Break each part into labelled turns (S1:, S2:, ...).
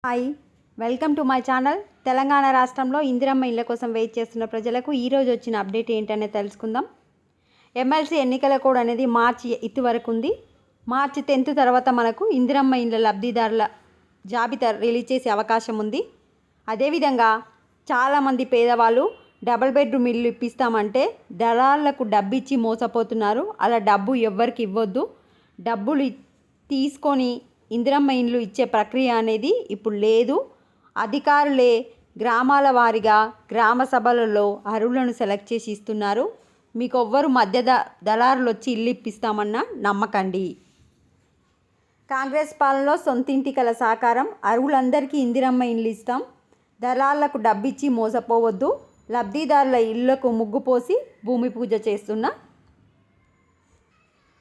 S1: Hi, welcome to my channel. Telangana రాష్ట్రంలో ఇందిరమ్మ ఇళ్ల కోసం వెయిట్ చేస్తున్న ప్రజలకు ఈరోజు వచ్చిన అప్డేట్ ఏంటనేది తెలుసుకుందాం. ఎమ్మెల్సీ ఎన్నికల కోడ్ అనేది మార్చి 8 వరకు ఉంది. మార్చి 10 తర్వాత మనకు ఇందిరమ్మ ఇళ్ల లబ్ధిదారుల జాబితా రిలీజ్ చేసే అవకాశం ఉంది. అదేవిధంగా చాలామంది పేదవాళ్ళు డబుల్ బెడ్రూమ్ ఇల్లు ఇప్పిస్తామంటే దళాలకు డబ్బు ఇచ్చి మోసపోతున్నారు. అలా డబ్బు ఎవ్వరికి ఇవ్వద్దు. డబ్బులు తీసుకొని ఇందిరమ్మ ఇండ్లు ఇచ్చే ప్రక్రియ అనేది ఇప్పుడు లేదు. అధికారులే గ్రామాల వారీగా గ్రామ సభలలో అర్హులను సెలెక్ట్ చేసి ఇస్తున్నారు. మీకు ఎవ్వరు మధ్య దళారులు వచ్చి ఇల్లు ఇప్పిస్తామన్నా నమ్మకండి. కాంగ్రెస్ పాలనలో సొంతింటి కల సాకారం. అర్హులందరికీ ఇందిరమ్మ ఇండ్లు ఇస్తాం. దళారులకు డబ్బిచ్చి మోసపోవద్దు. లబ్ధిదారుల ఇళ్లకు ముగ్గు పోసి భూమి పూజ చేస్తున్న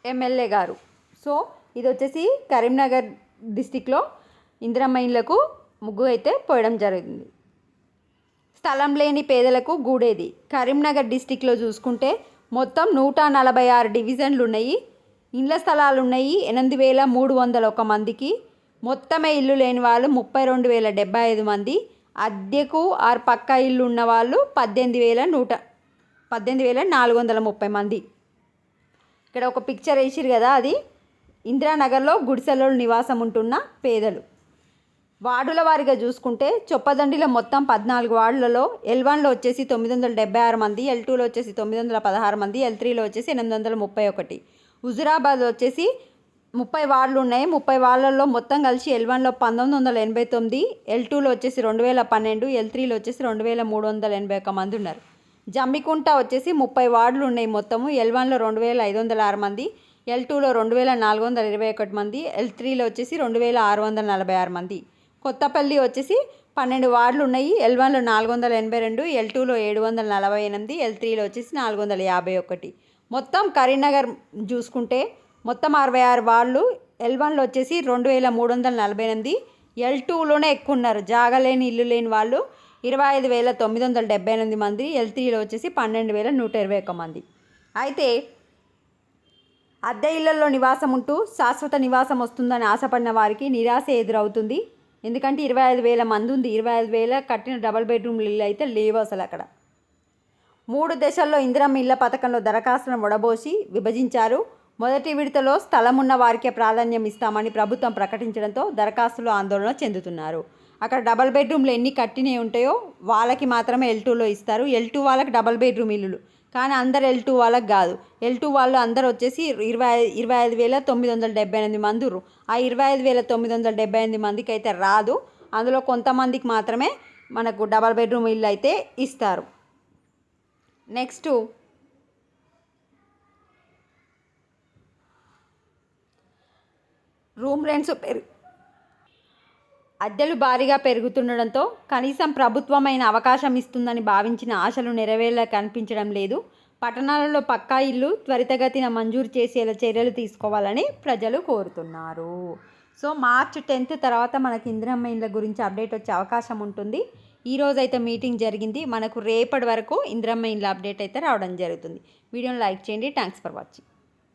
S1: ఎమ్మెల్యే గారు. సో ఇది వచ్చేసి కరీంనగర్ డిస్టిక్లో ఇందిరమ్మ ఇళ్లకు ముగ్గు అయితే పోయడం జరిగింది. స్థలం లేని పేదలకు గూడేది. కరీంనగర్ డిస్టిక్లో చూసుకుంటే మొత్తం 146 డివిజన్లు ఉన్నాయి. ఇండ్ల స్థలాలు ఉన్నాయి 8,301 మందికి. మొత్తమే ఇల్లు లేని వాళ్ళు 32,075 మంది. అద్దెకు ఆరు పక్కా ఇల్లు ఉన్న వాళ్ళు 18,430 మంది. ఇక్కడ ఒక పిక్చర్ వేసిరు కదా, అది ఇందిరానగర్లో గుడిసెలో నివాసం ఉంటున్న పేదలు. వార్డుల వారీగా చూసుకుంటే చొప్పదండిలో మొత్తం 14 వార్డులలో L1లో వచ్చేసి 976 మంది, L2లో వచ్చేసి 916 మంది, L3లో వచ్చేసి 831. హుజురాబాద్లో వచ్చేసి 30 వార్డులు ఉన్నాయి. 30 వార్డులలో మొత్తం కలిసి L1లో 1989, L2లో వచ్చేసి 2012, L3లో వచ్చేసి 2,381 మంది ఉన్నారు. జమ్మికుంట వచ్చేసి 30 వార్డులు ఉన్నాయి మొత్తము. L1లో 2,506 మంది, L2లో 2,421 మంది, L3లో వచ్చేసి 2,646 మంది. కొత్తపల్లి వచ్చేసి 12 వార్డులు ఉన్నాయి. L1లో 482, L2లో 748, L3లో వచ్చేసి 451. మొత్తం కరీంనగర్ చూసుకుంటే మొత్తం 66 వార్డులు. L1లో వచ్చేసి 2,348, L2లోనే ఎక్కువ ఉన్నారు. జాగలేని ఇల్లు లేని వాళ్ళు 25,978 మంది, L3లో వచ్చేసి 12,121 మంది. అయితే అద్దె ఇళ్లలో నివాసం ఉంటూ శాశ్వత నివాసం వస్తుందని ఆశపడిన వారికి నిరాశ ఎదురవుతుంది. ఎందుకంటే 25,000 మంది ఉంది. 25,000 కట్టిన డబుల్ బెడ్రూమ్ ఇల్లు అయితే లేవు అసలు. అక్కడ 3 దశల్లో ఇందిరమ్మ ఇళ్ల పథకంలో దరఖాస్తులను వడబోసి విభజించారు. మొదటి విడతలో స్థలం ఉన్న వారికే ప్రాధాన్యం ఇస్తామని ప్రభుత్వం ప్రకటించడంతో దరఖాస్తులు ఆందోళన చెందుతున్నారు. అక్కడ డబుల్ బెడ్రూమ్లు ఎన్ని కట్టినవి ఉంటాయో వాళ్ళకి మాత్రమే L2లో ఇస్తారు. L2 వాళ్ళకి డబుల్ బెడ్రూమ్ ఇల్లులు, కానీ అందరు L2 వాళ్ళకి కాదు. L2 వాళ్ళు అందరు వచ్చేసి 25,978 మంది. ఆ 25,978 మందికి అయితే రాదు. అందులో కొంతమందికి మాత్రమే మనకు డబుల్ బెడ్రూమ్ ఇల్లు అయితే ఇస్తారు. నెక్స్ట్ రూమ్ రెంట్స్ అద్దెలు భారీగా పెరుగుతుండడంతో కనీసం ప్రభుత్వమైన అవకాశం ఇస్తుందని భావించిన ఆశలు నెరవేరేలా కనిపించడం లేదు. పట్టణాలలో పక్కా ఇల్లు త్వరితగతిన మంజూరు చేసేలా చర్యలు తీసుకోవాలని ప్రజలు కోరుతున్నారు. సో మార్చి 10 తర్వాత మనకి ఇందిరమ్మ ఇళ్ళ గురించి అప్డేట్ వచ్చే అవకాశం ఉంటుంది. ఈరోజైతే మీటింగ్ జరిగింది. మనకు రేపటి వరకు ఇందిరమ్మ ఇళ్ళ అప్డేట్ అయితే రావడం జరుగుతుంది. వీడియోని లైక్ చేయండి. Thanks for watching.